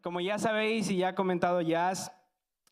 Como ya sabéis y ya ha comentado Jazz,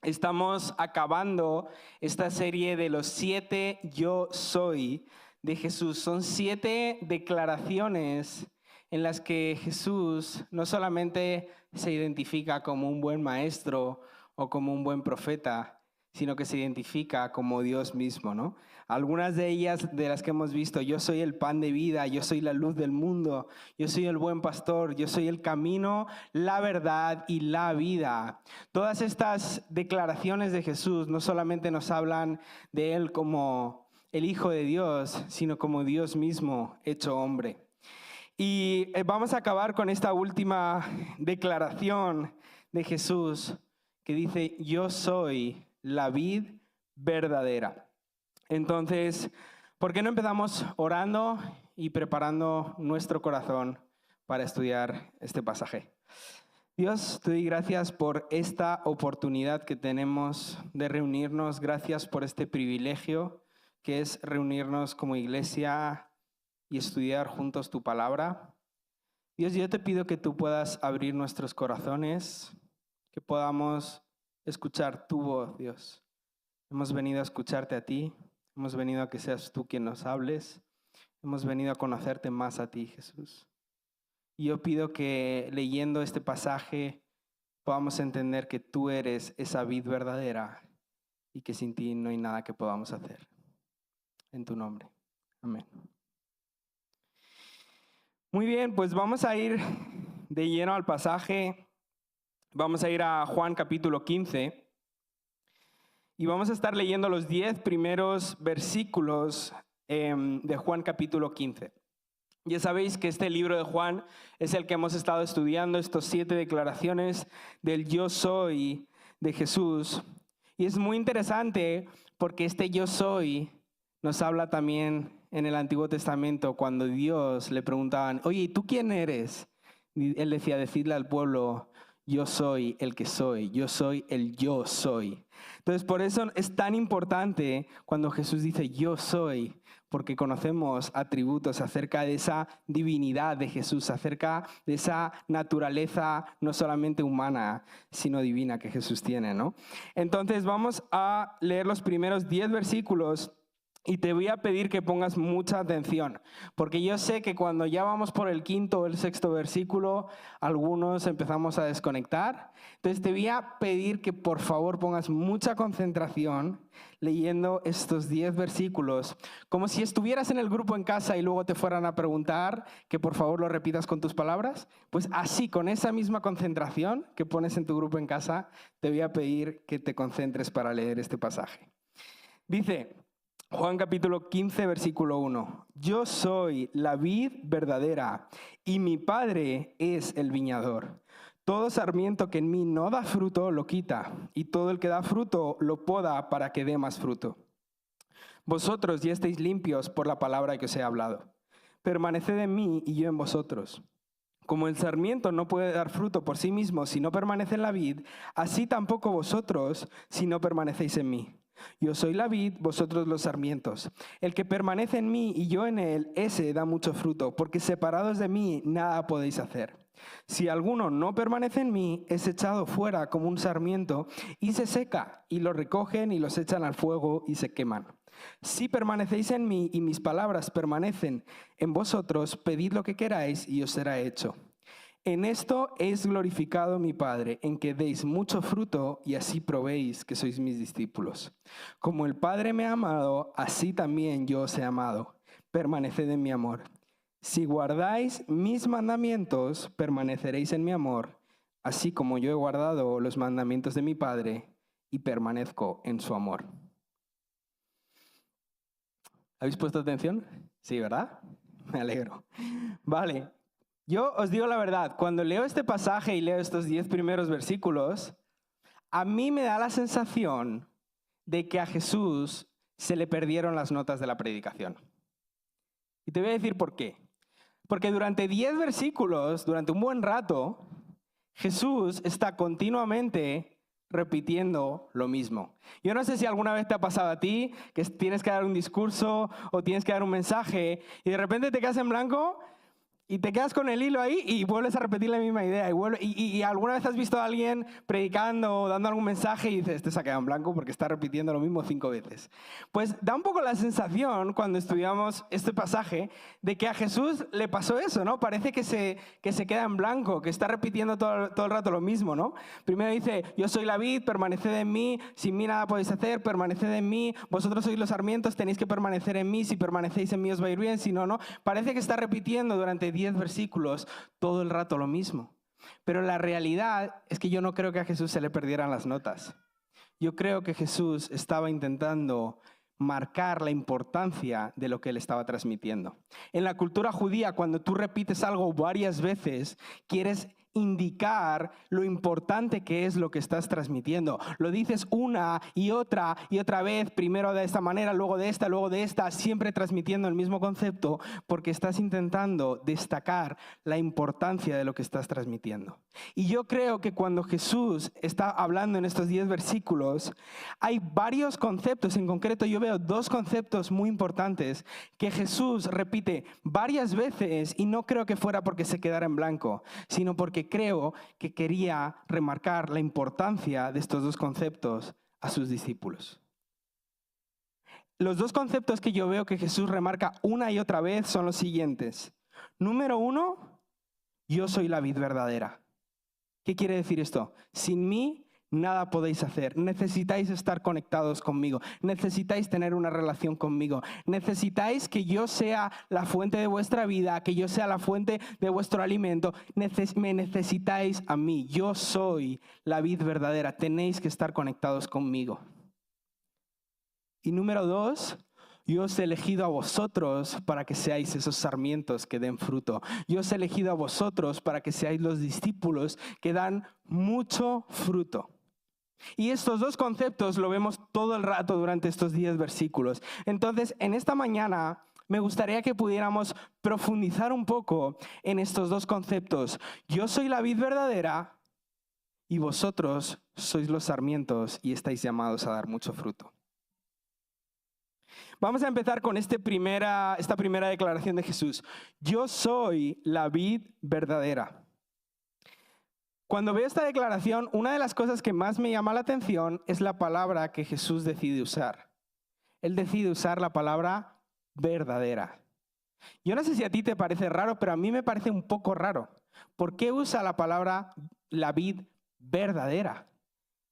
estamos acabando esta serie de los 7 Yo Soy de Jesús. Son 7 declaraciones en las que Jesús no solamente se identifica como un buen maestro o como un buen profeta, sino que se identifica como Dios mismo, ¿no? Algunas de ellas de las que hemos visto: yo soy el pan de vida, yo soy la luz del mundo, yo soy el buen pastor, yo soy el camino, la verdad y la vida. Todas estas declaraciones de Jesús no solamente nos hablan de Él como el Hijo de Dios, sino como Dios mismo hecho hombre. Y vamos a acabar con esta última declaración de Jesús que dice: yo soy la vid verdadera. Entonces, ¿por qué no empezamos orando y preparando nuestro corazón para estudiar este pasaje? Dios, te doy gracias por esta oportunidad que tenemos de reunirnos. Gracias por este privilegio que es reunirnos como iglesia y estudiar juntos tu palabra. Dios, yo te pido que tú puedas abrir nuestros corazones, que podamos escuchar tu voz, Dios. Hemos venido a escucharte a ti, hemos venido a que seas tú quien nos hables, hemos venido a conocerte más a ti, Jesús. Y yo pido que leyendo este pasaje podamos entender que tú eres esa vid verdadera y que sin ti no hay nada que podamos hacer. En tu nombre. Amén. Muy bien, pues vamos a ir de lleno al pasaje. Vamos a ir a Juan capítulo 15 y vamos a estar leyendo los 10 primeros versículos de Juan capítulo 15. Ya sabéis que este libro de Juan es el que hemos estado estudiando, estos 7 declaraciones del yo soy de Jesús. Y es muy interesante porque este yo soy nos habla también en el Antiguo Testamento cuando Dios le preguntaban: oye, ¿y tú quién eres? Y él decía: decidle al pueblo, yo soy el que soy, yo soy el yo soy. Entonces, por eso es tan importante cuando Jesús dice yo soy, porque conocemos atributos acerca de esa divinidad de Jesús, acerca de esa naturaleza no solamente humana, sino divina que Jesús tiene, ¿no? Entonces, vamos a leer los primeros 10 versículos. Y te voy a pedir que pongas mucha atención, porque yo sé que cuando ya vamos por el 5º o el 6º versículo, algunos empezamos a desconectar. Entonces te voy a pedir que por favor pongas mucha concentración leyendo estos 10 versículos, como si estuvieras en el grupo en casa y luego te fueran a preguntar que por favor lo repitas con tus palabras. Pues así, con esa misma concentración que pones en tu grupo en casa, te voy a pedir que te concentres para leer este pasaje. Dice Juan capítulo 15, versículo 1. Yo soy la vid verdadera y mi Padre es el viñador. Todo sarmiento que en mí no da fruto lo quita, y todo el que da fruto lo poda para que dé más fruto. Vosotros ya estáis limpios por la palabra que os he hablado. Permaneced en mí y yo en vosotros. Como el sarmiento no puede dar fruto por sí mismo si no permanece en la vid, así tampoco vosotros si no permanecéis en mí. Yo soy la vid, vosotros los sarmientos. El que permanece en mí y yo en él, ese da mucho fruto, porque separados de mí nada podéis hacer. Si alguno no permanece en mí, es echado fuera como un sarmiento y se seca, y lo recogen y los echan al fuego y se queman. Si permanecéis en mí y mis palabras permanecen en vosotros, pedid lo que queráis y os será hecho. En esto es glorificado mi Padre, en que deis mucho fruto y así probéis que sois mis discípulos. Como el Padre me ha amado, así también yo os he amado. Permaneced en mi amor. Si guardáis mis mandamientos, permaneceréis en mi amor, así como yo he guardado los mandamientos de mi Padre y permanezco en su amor. ¿Habéis puesto atención? Sí, ¿verdad? Me alegro. Vale. Yo os digo la verdad, cuando leo este pasaje y leo estos 10 primeros versículos, a mí me da la sensación de que a Jesús se le perdieron las notas de la predicación. Y te voy a decir por qué. Porque durante 10 versículos, durante un buen rato, Jesús está continuamente repitiendo lo mismo. Yo no sé si alguna vez te ha pasado a ti que tienes que dar un discurso o tienes que dar un mensaje y de repente te quedas en blanco. Y te quedas con el hilo ahí y vuelves a repetir la misma idea. Y alguna vez has visto a alguien predicando o dando algún mensaje y dices, este se ha quedado en blanco porque está repitiendo lo mismo 5 veces. Pues da un poco la sensación, cuando estudiamos este pasaje, de que a Jesús le pasó eso, ¿no? Parece que se queda en blanco, que está repitiendo todo el rato lo mismo, ¿no? Primero dice, yo soy la vid, permaneced en mí, sin mí nada podéis hacer, permaneced en mí, vosotros sois los sarmientos, tenéis que permanecer en mí, si permanecéis en mí os va a ir bien, si no, no. Parece que está repitiendo durante 10 versículos todo el rato lo mismo. Pero la realidad es que yo no creo que a Jesús se le perdieran las notas. Yo creo que Jesús estaba intentando marcar la importancia de lo que él estaba transmitiendo. En la cultura judía, cuando tú repites algo varias veces, quieres indicar lo importante que es lo que estás transmitiendo. Lo dices una y otra vez, primero de esta manera, luego de esta, siempre transmitiendo el mismo concepto, porque estás intentando destacar la importancia de lo que estás transmitiendo. Y yo creo que cuando Jesús está hablando en estos 10 versículos, hay varios conceptos, en concreto yo veo 2 conceptos muy importantes que Jesús repite varias veces, y no creo que fuera porque se quedara en blanco, sino porque creo que quería remarcar la importancia de estos 2 conceptos a sus discípulos. Los 2 conceptos que yo veo que Jesús remarca una y otra vez son los siguientes. Número 1, yo soy la vid verdadera. ¿Qué quiere decir esto? Sin mí nada podéis hacer. Necesitáis estar conectados conmigo. Necesitáis tener una relación conmigo. Necesitáis que yo sea la fuente de vuestra vida, que yo sea la fuente de vuestro alimento. Me necesitáis a mí. Yo soy la vid verdadera. Tenéis que estar conectados conmigo. Y número 2, yo os he elegido a vosotros para que seáis esos sarmientos que den fruto. Yo os he elegido a vosotros para que seáis los discípulos que dan mucho fruto. Y estos 2 conceptos lo vemos todo el rato durante estos 10 versículos. Entonces, en esta mañana me gustaría que pudiéramos profundizar un poco en estos 2 conceptos. Yo soy la vid verdadera y vosotros sois los sarmientos y estáis llamados a dar mucho fruto. Vamos a empezar con esta primera declaración de Jesús. Yo soy la vid verdadera. Cuando veo esta declaración, una de las cosas que más me llama la atención es la palabra que Jesús decide usar. Él decide usar la palabra verdadera. Yo no sé si a ti te parece raro, pero a mí me parece un poco raro. ¿Por qué usa la palabra la vid verdadera?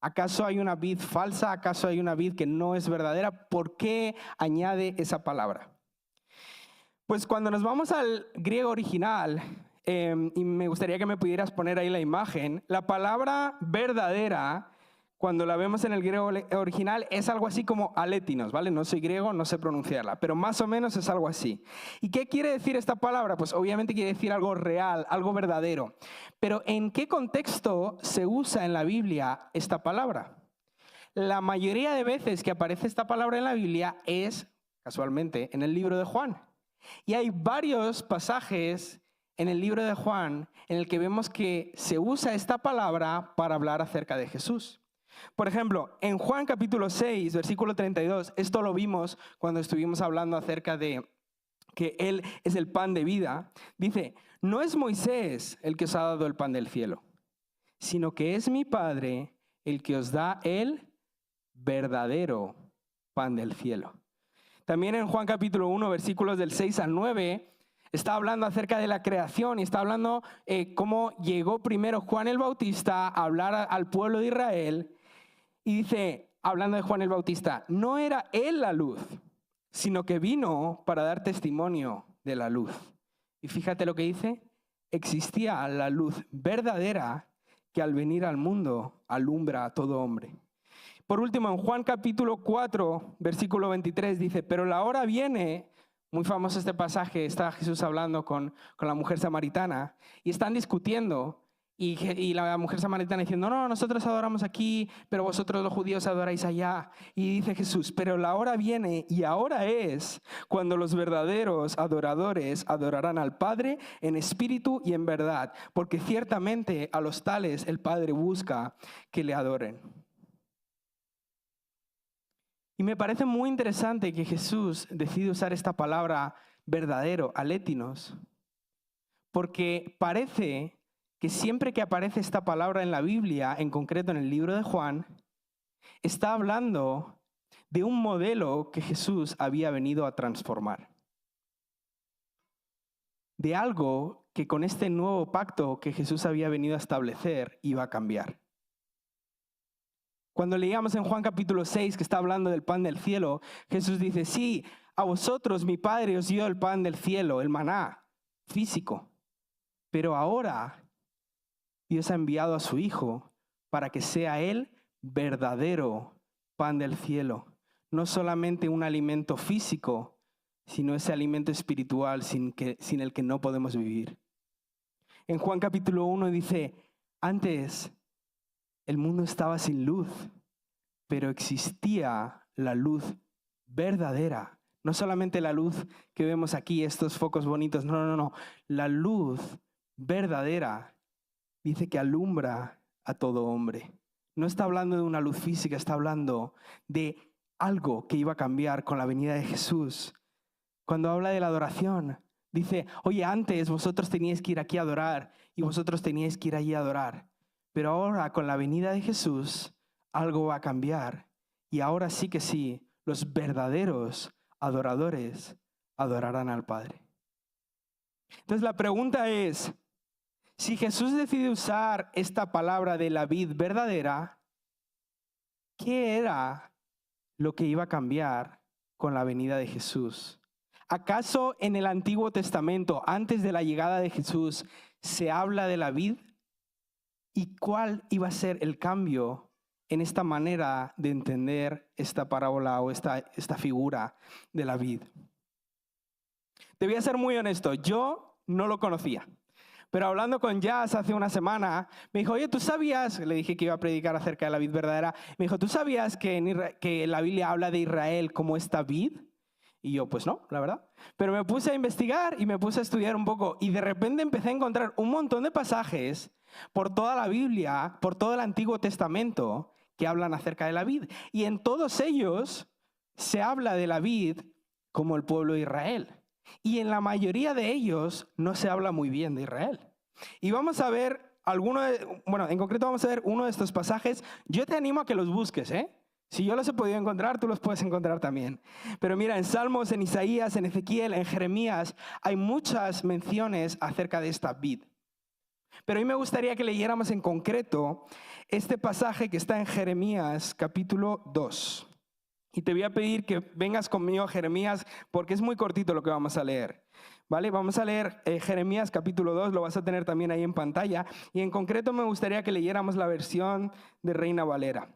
¿Acaso hay una vid falsa? ¿Acaso hay una vid que no es verdadera? ¿Por qué añade esa palabra? Pues cuando nos vamos al griego original, y me gustaría que me pudieras poner ahí la imagen, la palabra verdadera, cuando la vemos en el griego original, es algo así como alétinos, ¿vale? No soy griego, no sé pronunciarla, pero más o menos es algo así. ¿Y qué quiere decir esta palabra? Pues obviamente quiere decir algo real, algo verdadero. Pero ¿en qué contexto se usa en la Biblia esta palabra? La mayoría de veces que aparece esta palabra en la Biblia es, casualmente, en el libro de Juan. Y hay varios pasajes en el libro de Juan en el que vemos que se usa esta palabra para hablar acerca de Jesús. Por ejemplo, en Juan capítulo 6, versículo 32, esto lo vimos cuando estuvimos hablando acerca de que Él es el pan de vida. Dice, no es Moisés el que os ha dado el pan del cielo, sino que es mi Padre el que os da el verdadero pan del cielo. También en Juan capítulo 1, versículos del 6 al 9, está hablando acerca de la creación y está hablando cómo llegó primero Juan el Bautista a hablar al pueblo de Israel. Y dice, hablando de Juan el Bautista, no era él la luz, sino que vino para dar testimonio de la luz. Y fíjate lo que dice, existía la luz verdadera que al venir al mundo alumbra a todo hombre. Por último, en Juan capítulo 4, versículo 23 dice, pero la hora viene, muy famoso este pasaje, está Jesús hablando con la mujer samaritana y están discutiendo y la mujer samaritana diciendo, no, nosotros adoramos aquí, pero vosotros los judíos adoráis allá. Y dice Jesús, pero la hora viene y ahora es cuando los verdaderos adoradores adorarán al Padre en espíritu y en verdad, porque ciertamente a los tales el Padre busca que le adoren. Y me parece muy interesante que Jesús decide usar esta palabra verdadero, alétinos, porque parece que siempre que aparece esta palabra en la Biblia, en concreto en el libro de Juan, está hablando de un modelo que Jesús había venido a transformar. De algo que con este nuevo pacto que Jesús había venido a establecer iba a cambiar. Cuando leíamos en Juan capítulo 6, que está hablando del pan del cielo, Jesús dice, sí, a vosotros mi Padre os dio el pan del cielo, el maná, físico. Pero ahora Dios ha enviado a su Hijo para que sea Él verdadero pan del cielo. No solamente un alimento físico, sino ese alimento espiritual sin el que no podemos vivir. En Juan capítulo 1 dice, antes el mundo estaba sin luz, pero existía la luz verdadera. No solamente la luz que vemos aquí, estos focos bonitos, no. La luz verdadera dice que alumbra a todo hombre. No está hablando de una luz física, está hablando de algo que iba a cambiar con la venida de Jesús. Cuando habla de la adoración, dice, oye, antes vosotros teníais que ir aquí a adorar y vosotros teníais que ir allí a adorar. Pero ahora, con la venida de Jesús, algo va a cambiar. Y ahora sí que sí, los verdaderos adoradores adorarán al Padre. Entonces la pregunta es, si Jesús decide usar esta palabra de la vid verdadera, ¿qué era lo que iba a cambiar con la venida de Jesús? ¿Acaso en el Antiguo Testamento, antes de la llegada de Jesús, se habla de la vid? ¿Y cuál iba a ser el cambio en esta manera de entender esta parábola o esta figura de la vid? Te voy a ser muy honesto, yo no lo conocía. Pero hablando con Jazz hace una semana, me dijo, oye, ¿tú sabías? Le dije que iba a predicar acerca de la vid verdadera. Me dijo, ¿tú sabías que la Biblia habla de Israel como esta vid? Y yo, pues no, la verdad. Pero me puse a investigar y me puse a estudiar un poco. Y de repente empecé a encontrar un montón de pasajes por toda la Biblia, por todo el Antiguo Testamento, que hablan acerca de la vid. Y en todos ellos se habla de la vid como el pueblo de Israel. Y en la mayoría de ellos no se habla muy bien de Israel. Y vamos a ver en concreto vamos a ver uno de estos pasajes. Yo te animo a que los busques, ¿eh? Si yo los he podido encontrar, tú los puedes encontrar también. Pero mira, en Salmos, en Isaías, en Ezequiel, en Jeremías, hay muchas menciones acerca de esta vid. Pero hoy me gustaría que leyéramos en concreto este pasaje que está en Jeremías capítulo 2. Y te voy a pedir que vengas conmigo a Jeremías porque es muy cortito lo que vamos a leer. ¿Vale? Vamos a leer Jeremías capítulo 2, lo vas a tener también ahí en pantalla. Y en concreto me gustaría que leyéramos la versión de Reina Valera.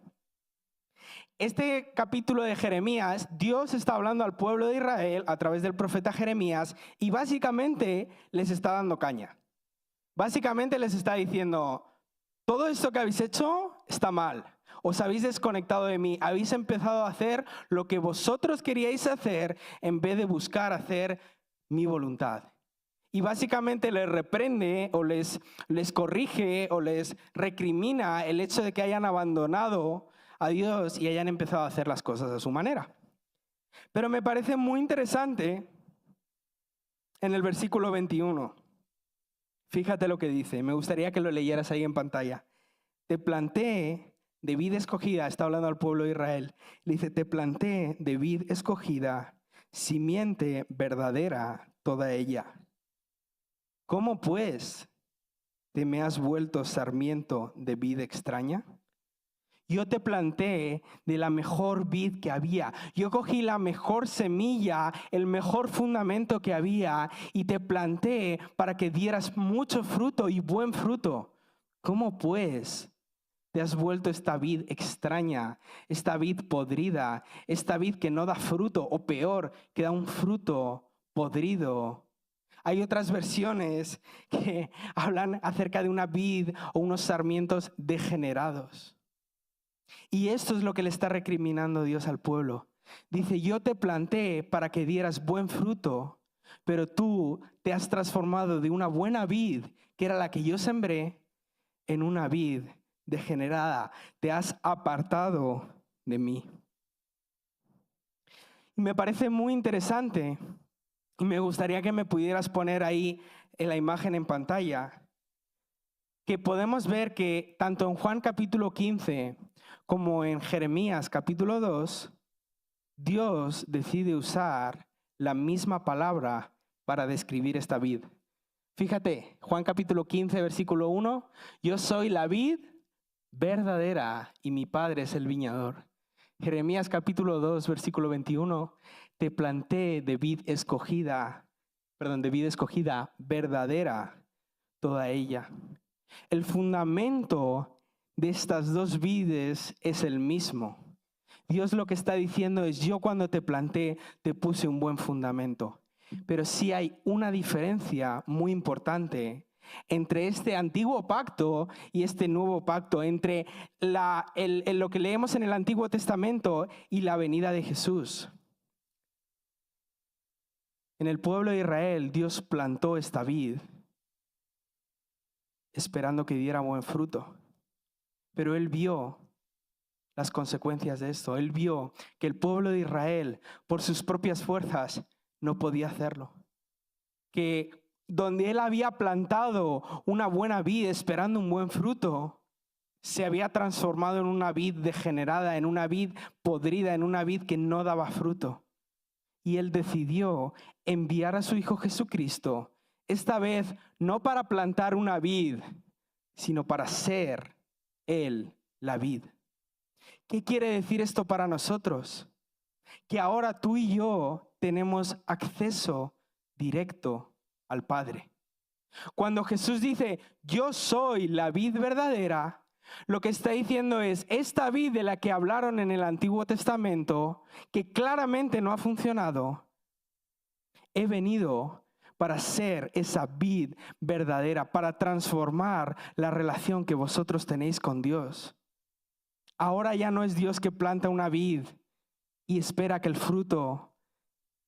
Este capítulo de Jeremías, Dios está hablando al pueblo de Israel a través del profeta Jeremías y básicamente les está dando caña. Básicamente les está diciendo, todo esto que habéis hecho está mal. Os habéis desconectado de mí, habéis empezado a hacer lo que vosotros queríais hacer en vez de buscar hacer mi voluntad. Y básicamente les reprende o les corrige o les recrimina el hecho de que hayan abandonado a Dios y hayan empezado a hacer las cosas a su manera. Pero me parece muy interesante en el versículo 21. Fíjate lo que dice, me gustaría que lo leyeras ahí en pantalla. Te planté de vid escogida, está hablando al pueblo de Israel. Le dice, te planté de vid escogida, simiente verdadera toda ella. ¿Cómo pues te me has vuelto sarmiento de vid extraña? Yo te planté de la mejor vid que había. Yo cogí la mejor semilla, el mejor fundamento que había y te planté para que dieras mucho fruto y buen fruto. ¿Cómo pues te has vuelto esta vid extraña, esta vid podrida, esta vid que no da fruto o peor, que da un fruto podrido? Hay otras versiones que hablan acerca de una vid o unos sarmientos degenerados. Y esto es lo que le está recriminando Dios al pueblo. Dice, yo te planté para que dieras buen fruto, pero tú te has transformado de una buena vid, que era la que yo sembré, en una vid degenerada. Te has apartado de mí. Y me parece muy interesante. Y me gustaría que me pudieras poner ahí en la imagen en pantalla, que podemos ver que tanto en Juan capítulo 15 como en Jeremías capítulo 2, Dios decide usar la misma palabra para describir esta vid. Fíjate, Juan capítulo 15, versículo 1, yo soy la vid verdadera y mi Padre es el viñador. Jeremías capítulo 2, versículo 21, te planté de vid escogida verdadera, toda ella. El fundamento de estas dos vides es el mismo. Dios lo que está diciendo es, yo cuando te planté te puse un buen fundamento. Pero sí hay una diferencia muy importante entre este antiguo pacto y este nuevo pacto, entre lo que leemos en el Antiguo Testamento y la venida de Jesús. En el pueblo de Israel, Dios plantó esta vid esperando que diera buen fruto. Pero Él vio las consecuencias de esto. Él vio que el pueblo de Israel, por sus propias fuerzas, no podía hacerlo. Que donde Él había plantado una buena vid esperando un buen fruto, se había transformado en una vid degenerada, en una vid podrida, en una vid que no daba fruto. Y Él decidió enviar a su Hijo Jesucristo, esta vez no para plantar una vid, sino para ser Él la vid. ¿Qué quiere decir esto para nosotros? Que ahora tú y yo tenemos acceso directo al Padre. Cuando Jesús dice, yo soy la vid verdadera, lo que está diciendo es, esta vid de la que hablaron en el Antiguo Testamento, que claramente no ha funcionado, he venido para ser esa vid verdadera, para transformar la relación que vosotros tenéis con Dios. Ahora ya no es Dios que planta una vid y espera que el fruto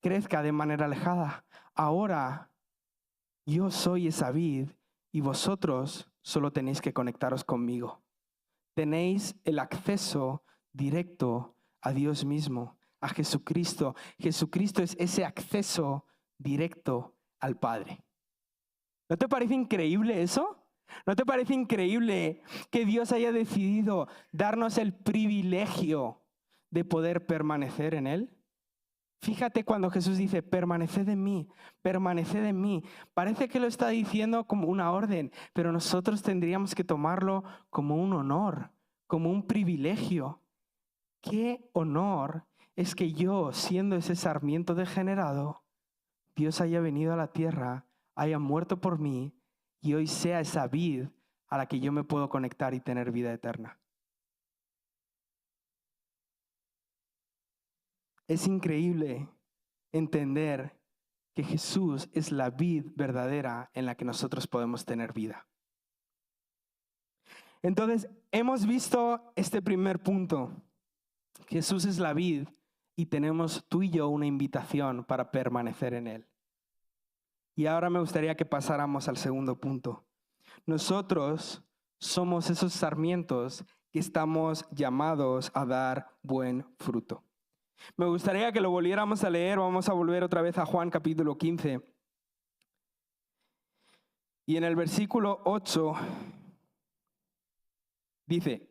crezca de manera alejada. Ahora yo soy esa vid y vosotros solo tenéis que conectaros conmigo. Tenéis el acceso directo a Dios mismo, a Jesucristo. Jesucristo es ese acceso directo al Padre. ¿No te parece increíble eso? ¿No te parece increíble que Dios haya decidido darnos el privilegio de poder permanecer en Él? Fíjate cuando Jesús dice, permaneced en mí, permaneced en mí. Parece que lo está diciendo como una orden, pero nosotros tendríamos que tomarlo como un honor, como un privilegio. Qué honor es que yo, siendo ese sarmiento degenerado, Dios haya venido a la tierra, haya muerto por mí y hoy sea esa vid a la que yo me puedo conectar y tener vida eterna. Es increíble entender que Jesús es la vid verdadera en la que nosotros podemos tener vida. Entonces, hemos visto este primer punto. Jesús es la vid y tenemos tú y yo una invitación para permanecer en Él. Y ahora me gustaría que pasáramos al segundo punto. Nosotros somos esos sarmientos que estamos llamados a dar buen fruto. Me gustaría que lo volviéramos a leer. Vamos a volver otra vez a Juan capítulo 15. Y en el versículo 8 dice,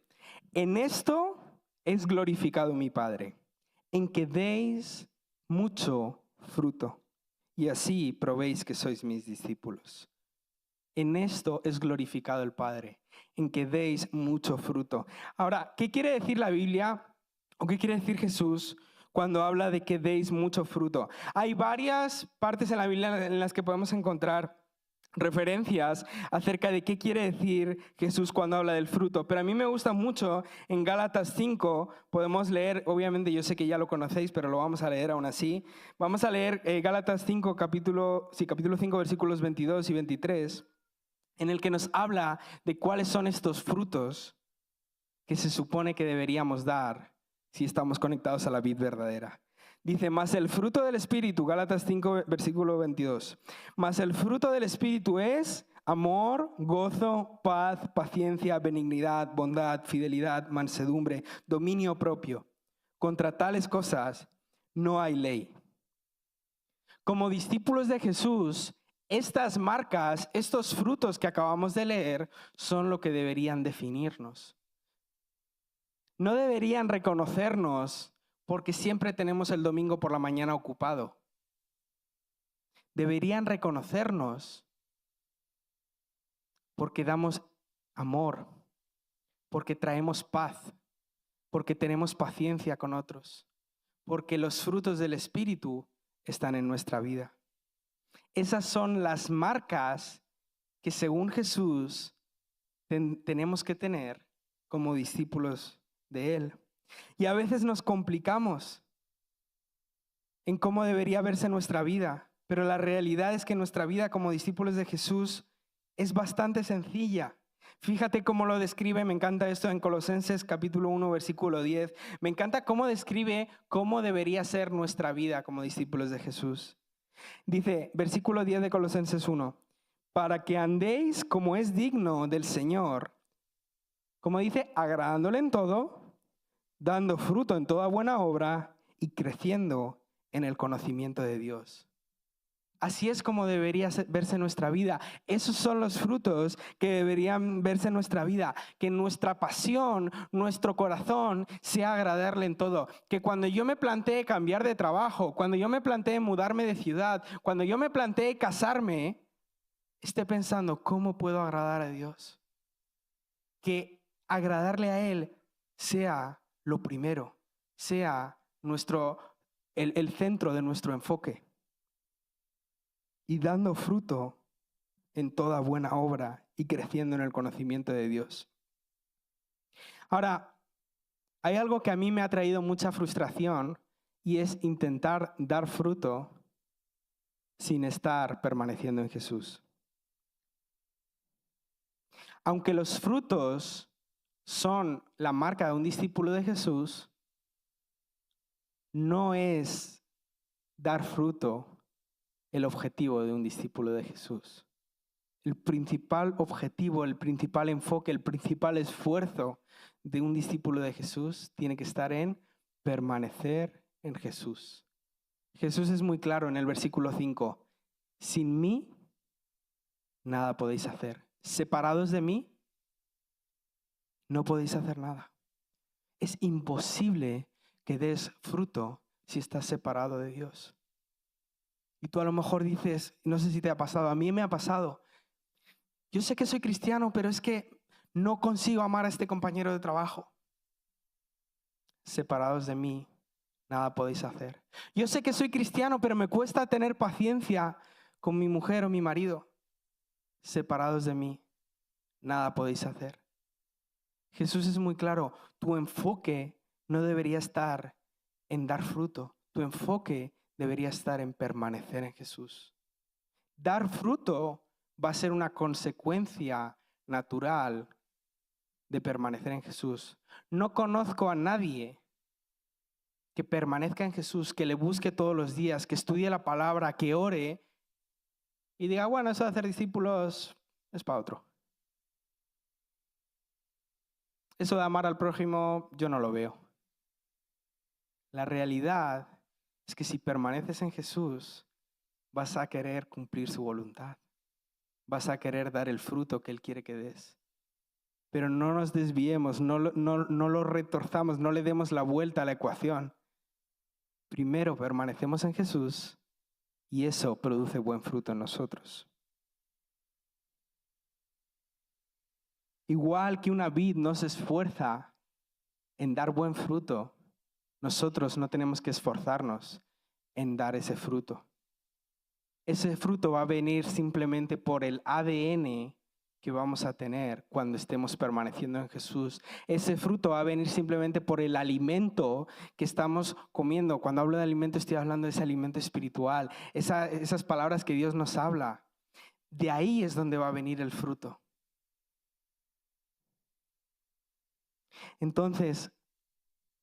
en esto es glorificado mi Padre, en que deis mucho fruto, y así probéis que sois mis discípulos. En esto es glorificado el Padre, en que deis mucho fruto. Ahora, ¿qué quiere decir la Biblia o qué quiere decir Jesús cuando habla de que deis mucho fruto? Hay varias partes en la Biblia en las que podemos encontrar referencias acerca de qué quiere decir Jesús cuando habla del fruto. Pero a mí me gusta mucho, en Gálatas 5, podemos leer, obviamente yo sé que ya lo conocéis, pero lo vamos a leer aún así. Vamos a leer Gálatas 5, capítulo 5, versículos 22 y 23, en el que nos habla de cuáles son estos frutos que se supone que deberíamos dar si estamos conectados a la vid verdadera. Dice, mas el fruto del Espíritu, Gálatas 5, versículo 22, mas el fruto del Espíritu es amor, gozo, paz, paciencia, benignidad, bondad, fidelidad, mansedumbre, dominio propio. Contra tales cosas no hay ley. Como discípulos de Jesús, Estas marcas, estos frutos que acabamos de leer, son lo que deberían definirnos. No deberían reconocernos porque siempre tenemos el domingo por la mañana ocupado. Deberían reconocernos porque damos amor, porque traemos paz, porque tenemos paciencia con otros, porque los frutos del Espíritu están en nuestra vida. Esas son las marcas que según Jesús tenemos que tener como discípulos de Él. Y a veces nos complicamos en cómo debería verse nuestra vida, pero la realidad es que nuestra vida como discípulos de Jesús es bastante sencilla. Fíjate cómo lo describe, me encanta esto en Colosenses capítulo 1, versículo 10. Me encanta cómo describe cómo debería ser nuestra vida como discípulos de Jesús. Dice, versículo 10 de Colosenses 1, para que andéis como es digno del Señor, como dice, agradándole en todo, dando fruto en toda buena obra y creciendo en el conocimiento de Dios. Así es como debería verse nuestra vida. Esos son los frutos que deberían verse en nuestra vida. Que nuestra pasión, nuestro corazón sea agradarle en todo. Que cuando yo me plantee cambiar de trabajo, cuando yo me plantee mudarme de ciudad, cuando yo me plantee casarme, esté pensando, ¿cómo puedo agradar a Dios? Que agradarle a Él sea lo primero, sea el centro de nuestro enfoque. Y dando fruto en toda buena obra y creciendo en el conocimiento de Dios. Ahora, hay algo que a mí me ha traído mucha frustración y es intentar dar fruto sin estar permaneciendo en Jesús. Aunque los frutos son la marca de un discípulo de Jesús, no es dar fruto el objetivo de un discípulo de Jesús. El principal objetivo, el principal enfoque, el principal esfuerzo de un discípulo de Jesús tiene que estar en permanecer en Jesús. Jesús es muy claro en el versículo 5. Sin mí, nada podéis hacer. Separados de mí, no podéis hacer nada. Es imposible que des fruto si estás separado de Dios. Y tú a lo mejor dices, no sé si te ha pasado, a mí me ha pasado. Yo sé que soy cristiano, pero es que no consigo amar a este compañero de trabajo. Separados de mí, nada podéis hacer. Yo sé que soy cristiano, pero me cuesta tener paciencia con mi mujer o mi marido. Separados de mí, nada podéis hacer. Jesús es muy claro, tu enfoque no debería estar en dar fruto, tu enfoque debería estar en permanecer en Jesús. Dar fruto va a ser una consecuencia natural de permanecer en Jesús. No conozco a nadie que permanezca en Jesús, que le busque todos los días, que estudie la palabra, que ore y diga, bueno, eso de hacer discípulos es para otro. Eso de amar al prójimo, yo no lo veo. La realidad es que si permaneces en Jesús, vas a querer cumplir su voluntad. Vas a querer dar el fruto que Él quiere que des. Pero no nos desviemos, no lo retorzamos, no le demos la vuelta a la ecuación. Primero permanecemos en Jesús y eso produce buen fruto en nosotros. Igual que una vid no se esfuerza en dar buen fruto, nosotros no tenemos que esforzarnos en dar ese fruto. Ese fruto va a venir simplemente por el ADN que vamos a tener cuando estemos permaneciendo en Jesús. Ese fruto va a venir simplemente por el alimento que estamos comiendo. Cuando hablo de alimento estoy hablando de ese alimento espiritual, esas palabras que Dios nos habla. De ahí es donde va a venir el fruto. Entonces,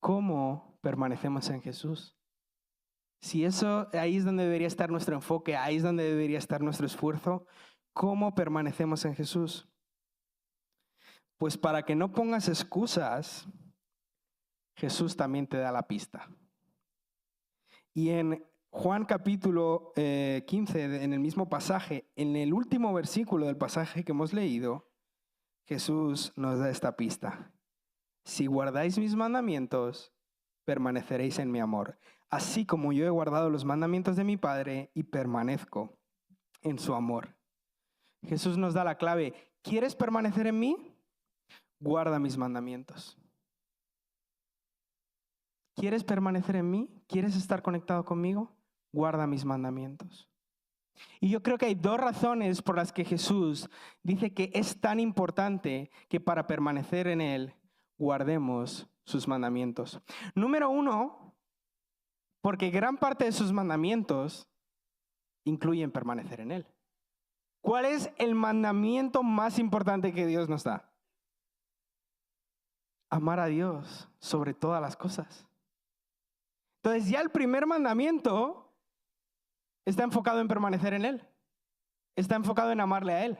¿cómo permanecemos en Jesús? Si eso, ahí es donde debería estar nuestro enfoque, ahí es donde debería estar nuestro esfuerzo, ¿cómo permanecemos en Jesús? Pues para que no pongas excusas, Jesús también te da la pista. Y en Juan capítulo 15, en el mismo pasaje, en el último versículo del pasaje que hemos leído, Jesús nos da esta pista. Si guardáis mis mandamientos, permaneceréis en mi amor, así como yo he guardado los mandamientos de mi Padre y permanezco en su amor. Jesús nos da la clave. ¿Quieres permanecer en mí? Guarda mis mandamientos. ¿Quieres permanecer en mí? ¿Quieres estar conectado conmigo? Guarda mis mandamientos. Y yo creo que hay dos razones por las que Jesús dice que es tan importante que para permanecer en Él guardemos sus mandamientos. Número uno, porque gran parte de sus mandamientos incluyen permanecer en Él. ¿Cuál es el mandamiento más importante que Dios nos da? Amar a Dios sobre todas las cosas. Entonces ya el primer mandamiento está enfocado en permanecer en Él. Está enfocado en amarle a Él.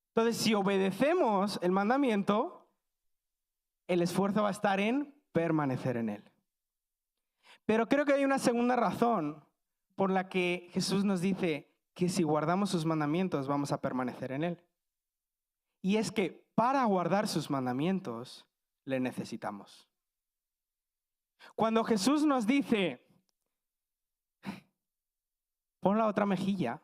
Entonces, si obedecemos el mandamiento, el esfuerzo va a estar en permanecer en Él. Pero creo que hay una segunda razón por la que Jesús nos dice que si guardamos sus mandamientos vamos a permanecer en Él. Y es que para guardar sus mandamientos le necesitamos. Cuando Jesús nos dice, pon la otra mejilla,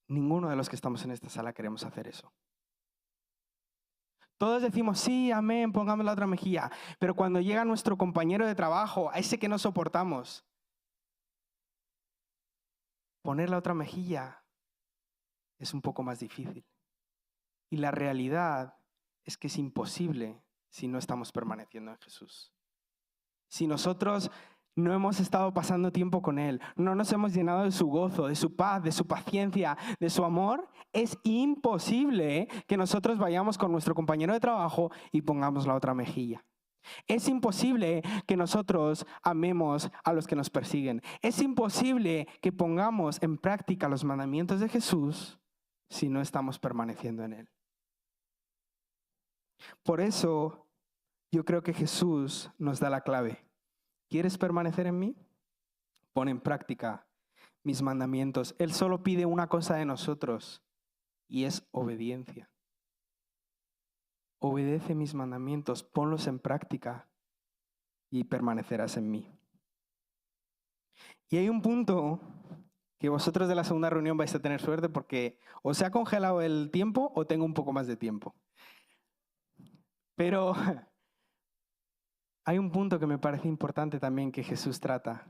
ninguno de los que estamos en esta sala queremos hacer eso. Todos decimos, sí, amén, pongamos la otra mejilla. Pero cuando llega nuestro compañero de trabajo, a ese que no soportamos, poner la otra mejilla es un poco más difícil. Y la realidad es que es imposible si no estamos permaneciendo en Jesús. Si nosotros no hemos estado pasando tiempo con Él, no nos hemos llenado de su gozo, de su paz, de su paciencia, de su amor, es imposible que nosotros vayamos con nuestro compañero de trabajo y pongamos la otra mejilla. Es imposible que nosotros amemos a los que nos persiguen. Es imposible que pongamos en práctica los mandamientos de Jesús si no estamos permaneciendo en Él. Por eso yo creo que Jesús nos da la clave. ¿Quieres permanecer en mí? Pon en práctica mis mandamientos. Él solo pide una cosa de nosotros y es obediencia. Obedece mis mandamientos, ponlos en práctica y permanecerás en mí. Y hay un punto que vosotros de la segunda reunión vais a tener suerte porque o se ha congelado el tiempo o tengo un poco más de tiempo. Pero hay un punto que me parece importante también que Jesús trata.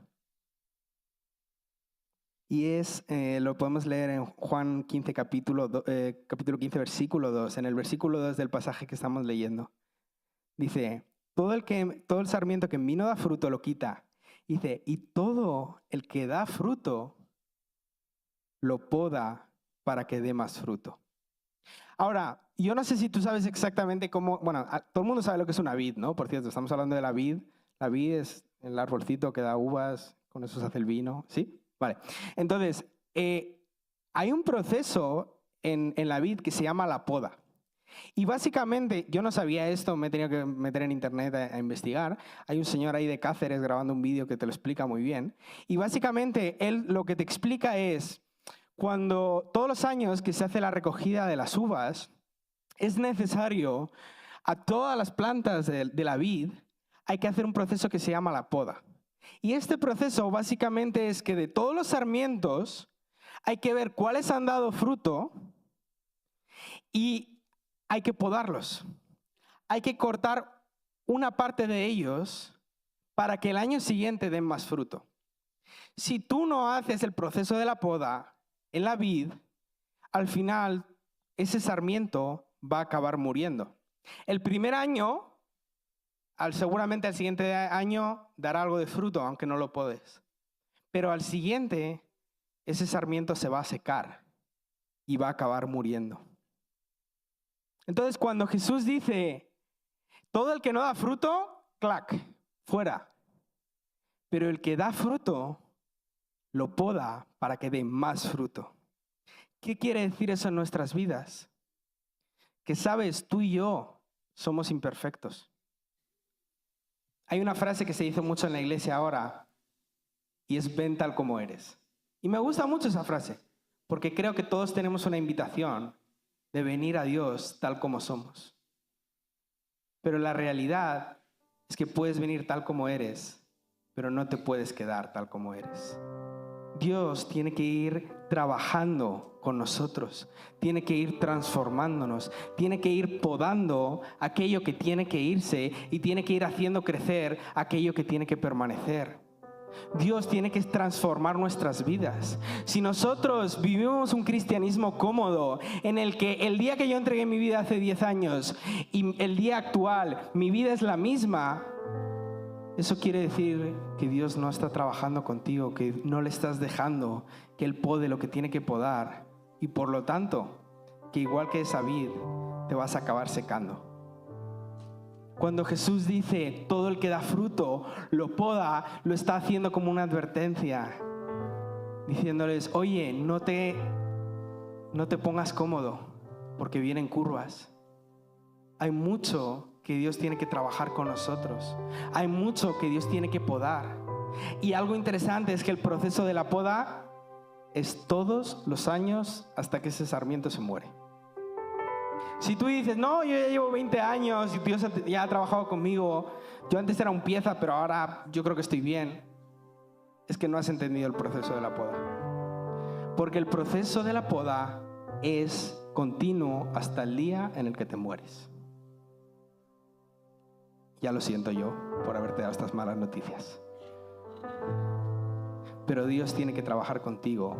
Y es, lo podemos leer en Juan 15, capítulo 15, versículo 2, en el versículo 2 del pasaje que estamos leyendo. Dice, todo el sarmiento que en mí no da fruto lo quita. Dice, y todo el que da fruto lo poda para que dé más fruto. Ahora, yo no sé si tú sabes exactamente cómo, bueno, todo el mundo sabe lo que es una vid, ¿no? Por cierto, estamos hablando de la vid. La vid es el arbolcito que da uvas, con eso se hace el vino, ¿sí? Vale. Entonces, hay un proceso en la vid que se llama la poda. Y básicamente, yo no sabía esto, me he tenido que meter en internet a investigar. Hay un señor ahí de Cáceres grabando un vídeo que te lo explica muy bien. Y básicamente, él lo que te explica es, cuando todos los años que se hace la recogida de las uvas, es necesario a todas las plantas de la vid, hay que hacer un proceso que se llama la poda. Y este proceso básicamente es que de todos los sarmientos hay que ver cuáles han dado fruto y hay que podarlos. Hay que cortar una parte de ellos para que el año siguiente den más fruto. Si tú no haces el proceso de la poda en la vid, al final ese sarmiento va a acabar muriendo. El primer año, seguramente al siguiente año dará algo de fruto, aunque no lo podes. Pero al siguiente, ese sarmiento se va a secar y va a acabar muriendo. Entonces, cuando Jesús dice, todo el que no da fruto, clac, fuera. Pero el que da fruto, lo poda para que dé más fruto. ¿Qué quiere decir eso en nuestras vidas? Que sabes, tú y yo somos imperfectos. Hay una frase que se dice mucho en la iglesia ahora, y es ven tal como eres. Y me gusta mucho esa frase, porque creo que todos tenemos una invitación de venir a Dios tal como somos. Pero la realidad es que puedes venir tal como eres, pero no te puedes quedar tal como eres. Dios tiene que ir trabajando con nosotros, tiene que ir transformándonos, tiene que ir podando aquello que tiene que irse y tiene que ir haciendo crecer aquello que tiene que permanecer. Dios tiene que transformar nuestras vidas. Si nosotros vivimos un cristianismo cómodo, en el que el día que yo entregué mi vida hace 10 años y el día actual, mi vida es la misma, eso quiere decir que Dios no está trabajando contigo, que no le estás dejando que Él pode lo que tiene que podar, y por lo tanto, que igual que esa vid, te vas a acabar secando. Cuando Jesús dice, todo el que da fruto lo poda, lo está haciendo como una advertencia, diciéndoles, oye, no te pongas cómodo, porque vienen curvas. Hay mucho que Dios tiene que trabajar con nosotros. Hay mucho que Dios tiene que podar. Y algo interesante es que el proceso de la poda es todos los años hasta que ese sarmiento se muere. Si tú dices, no, yo ya llevo 20 años y Dios ya ha trabajado conmigo, yo antes era un pieza, pero ahora yo creo que estoy bien, es que no has entendido el proceso de la poda. Porque el proceso de la poda es continuo hasta el día en el que te mueres. Ya lo siento yo por haberte dado estas malas noticias. Pero Dios tiene que trabajar contigo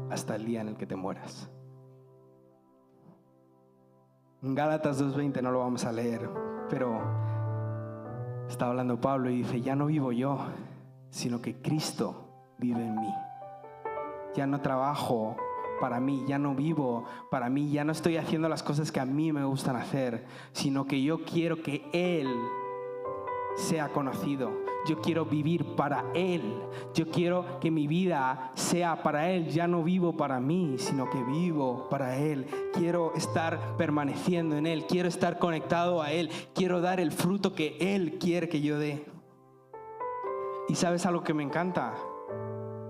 hasta el día en el que te mueras. En Gálatas 2:20 no lo vamos a leer, pero está hablando Pablo y dice, ya no vivo yo, sino que Cristo vive en mí. Ya no trabajo para mí, ya no vivo para mí, ya no estoy haciendo las cosas que a mí me gustan hacer, sino que yo quiero que Él sea conocido. Yo quiero vivir para Él. Yo quiero que mi vida sea para Él. Ya no vivo para mí, sino que vivo para Él. Quiero estar permaneciendo en Él. Quiero estar conectado a Él. Quiero dar el fruto que Él quiere que yo dé. ¿Y sabes algo que me encanta?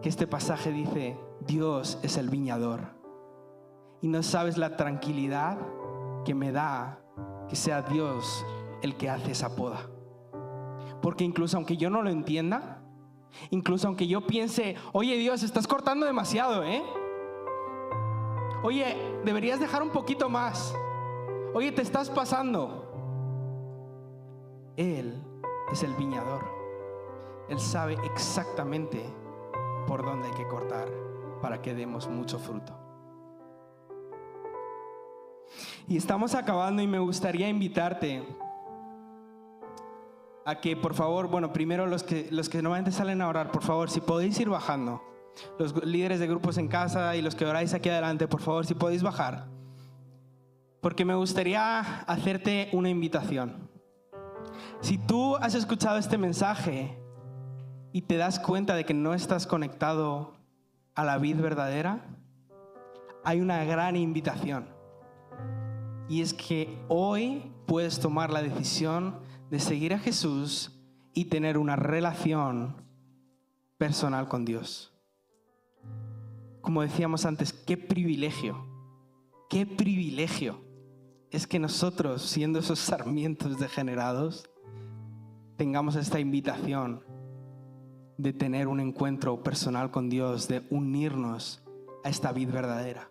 Que este pasaje dice, Dios es el viñador. Y no sabes la tranquilidad que me da que sea Dios el que hace esa poda. Porque incluso aunque yo no lo entienda, incluso aunque yo piense, oye Dios, estás cortando demasiado, oye, deberías dejar un poquito más, oye, te estás pasando. Él es el viñador. Él sabe exactamente por dónde hay que cortar para que demos mucho fruto. Y estamos acabando y me gustaría invitarte a que por favor, bueno, primero los que normalmente salen a orar, por favor, si podéis ir bajando. Los líderes de grupos en casa y los que oráis aquí adelante, por favor, si podéis bajar. Porque me gustaría hacerte una invitación. Si tú has escuchado este mensaje y te das cuenta de que no estás conectado a la vid verdadera, hay una gran invitación. Y es que hoy puedes tomar la decisión de seguir a Jesús y tener una relación personal con Dios. Como decíamos antes, qué privilegio es que nosotros, siendo esos sarmientos degenerados, tengamos esta invitación de tener un encuentro personal con Dios, de unirnos a esta vid verdadera.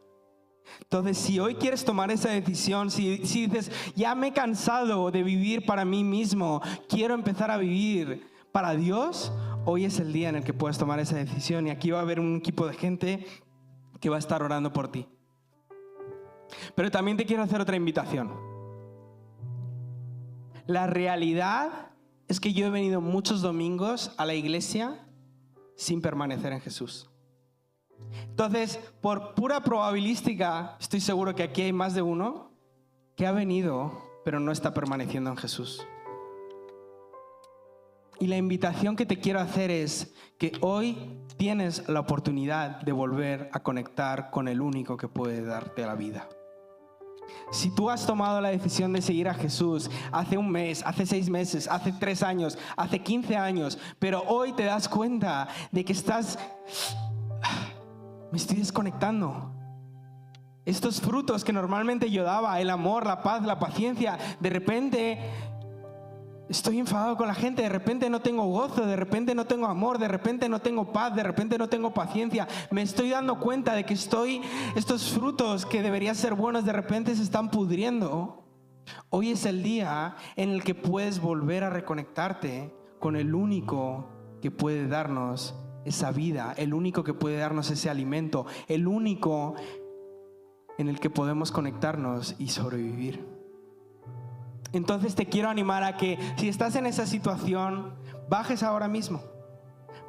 Entonces, si hoy quieres tomar esa decisión, si dices, ya me he cansado de vivir para mí mismo, quiero empezar a vivir para Dios, hoy es el día en el que puedes tomar esa decisión. Y aquí va a haber un equipo de gente que va a estar orando por ti. Pero también te quiero hacer otra invitación. La realidad es que yo he venido muchos domingos a la iglesia sin permanecer en Jesús. Entonces, por pura probabilística, estoy seguro que aquí hay más de uno que ha venido, pero no está permaneciendo en Jesús. Y la invitación que te quiero hacer es que hoy tienes la oportunidad de volver a conectar con el único que puede darte la vida. Si tú has tomado la decisión de seguir a Jesús hace un mes, hace 6 meses, hace 3 años, hace 15 años, pero hoy te das cuenta de que me estoy desconectando. Estos frutos que normalmente yo daba, el amor, la paz, la paciencia, de repente estoy enfadado con la gente, de repente no tengo gozo, de repente no tengo amor, de repente no tengo paz, de repente no tengo paciencia. Me estoy dando cuenta de que estos frutos que deberían ser buenos, de repente se están pudriendo. Hoy es el día en el que puedes volver a reconectarte con el único que puede darnos esa vida, el único que puede darnos ese alimento, el único en el que podemos conectarnos y sobrevivir. Entonces te quiero animar a que si estás en esa situación, bajes ahora mismo.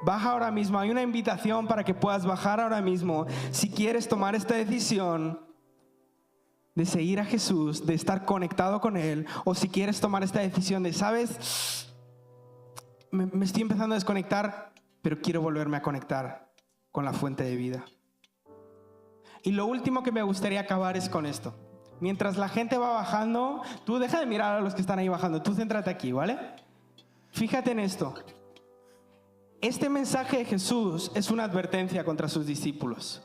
Baja ahora mismo. Hay una invitación para que puedas bajar ahora mismo. Si quieres tomar esta decisión de seguir a Jesús, de estar conectado con Él, o si quieres tomar esta decisión de, ¿sabes? Me estoy empezando a desconectar, pero quiero volverme a conectar con la fuente de vida. Y lo último que me gustaría acabar es con esto. Mientras la gente va bajando, tú deja de mirar a los que están ahí bajando, tú céntrate aquí, ¿vale? Fíjate en esto. Este mensaje de Jesús es una advertencia contra sus discípulos,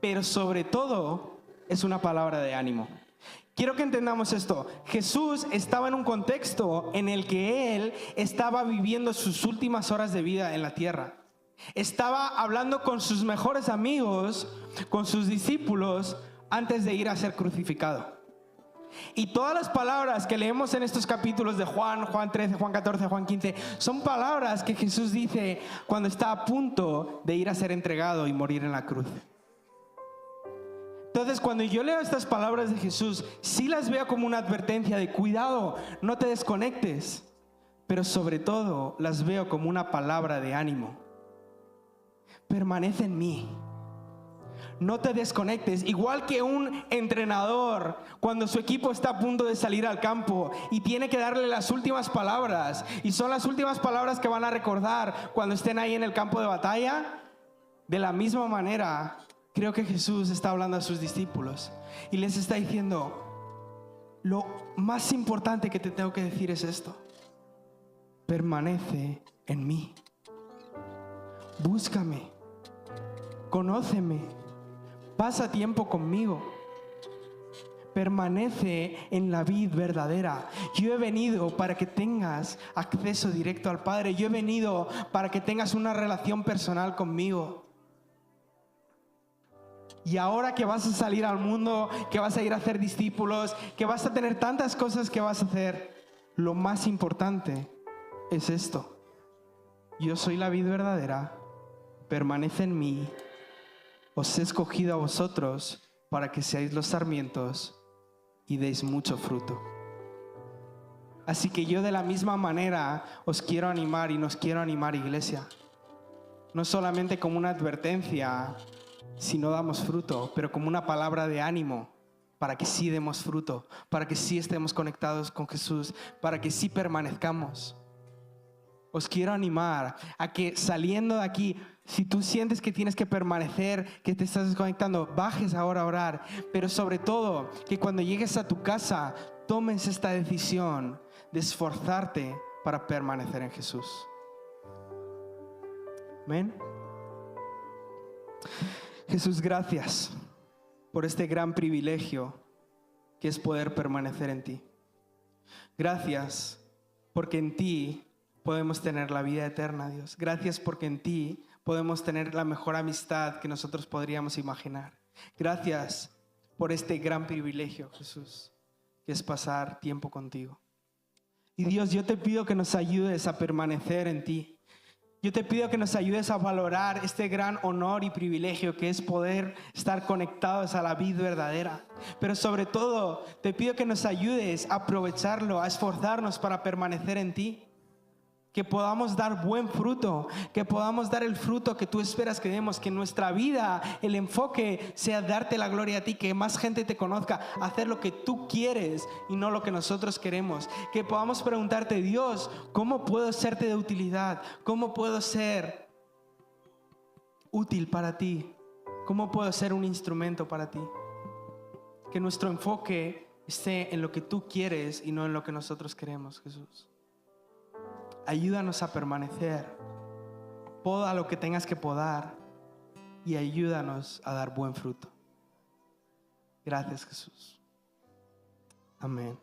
pero sobre todo es una palabra de ánimo. Quiero que entendamos esto. Jesús estaba en un contexto en el que Él estaba viviendo sus últimas horas de vida en la tierra. Estaba hablando con sus mejores amigos, con sus discípulos, antes de ir a ser crucificado. Y todas las palabras que leemos en estos capítulos de Juan 13, Juan 14, Juan 15, son palabras que Jesús dice cuando está a punto de ir a ser entregado y morir en la cruz. Entonces, cuando yo leo estas palabras de Jesús, sí las veo como una advertencia de cuidado, no te desconectes, pero sobre todo las veo como una palabra de ánimo. Permanece en mí. No te desconectes, igual que un entrenador cuando su equipo está a punto de salir al campo y tiene que darle las últimas palabras, y son las últimas palabras que van a recordar cuando estén ahí en el campo de batalla. De la misma manera, creo que Jesús está hablando a sus discípulos y les está diciendo: lo más importante que te tengo que decir es esto: permanece en mí, búscame, conóceme, pasa tiempo conmigo, permanece en la vid verdadera. Yo he venido para que tengas acceso directo al Padre. Yo he venido para que tengas una relación personal conmigo. Y ahora que vas a salir al mundo, que vas a ir a hacer discípulos, que vas a tener tantas cosas que vas a hacer, lo más importante es esto: yo soy la vid verdadera, permanece en mí. Os he escogido a vosotros para que seáis los sarmientos y deis mucho fruto. Así que yo de la misma manera os quiero animar y nos quiero animar, iglesia. No solamente como una advertencia si no damos fruto, pero como una palabra de ánimo para que sí demos fruto, para que sí estemos conectados con Jesús, para que sí permanezcamos. Os quiero animar a que saliendo de aquí, si tú sientes que tienes que permanecer, que te estás desconectando, bajes ahora a orar. Pero sobre todo, que cuando llegues a tu casa, tomes esta decisión de esforzarte para permanecer en Jesús. Amén. Jesús, gracias por este gran privilegio que es poder permanecer en ti. Gracias porque en ti podemos tener la vida eterna, Dios. Gracias porque en ti podemos tener la mejor amistad que nosotros podríamos imaginar. Gracias por este gran privilegio, Jesús, que es pasar tiempo contigo. Y Dios, yo te pido que nos ayudes a permanecer en ti. Yo te pido que nos ayudes a valorar este gran honor y privilegio que es poder estar conectados a la vid verdadera. Pero sobre todo, te pido que nos ayudes a aprovecharlo, a esforzarnos para permanecer en ti. Que podamos dar buen fruto, que podamos dar el fruto que tú esperas que demos, que nuestra vida, el enfoque sea darte la gloria a ti, que más gente te conozca, hacer lo que tú quieres y no lo que nosotros queremos. Que podamos preguntarte: Dios, ¿cómo puedo serte de utilidad? ¿Cómo puedo ser útil para ti? ¿Cómo puedo ser un instrumento para ti? que nuestro enfoque esté en lo que tú quieres y no en lo que nosotros queremos, Jesús. Ayúdanos a permanecer. Poda lo que tengas que podar y ayúdanos a dar buen fruto. Gracias, Jesús. Amén.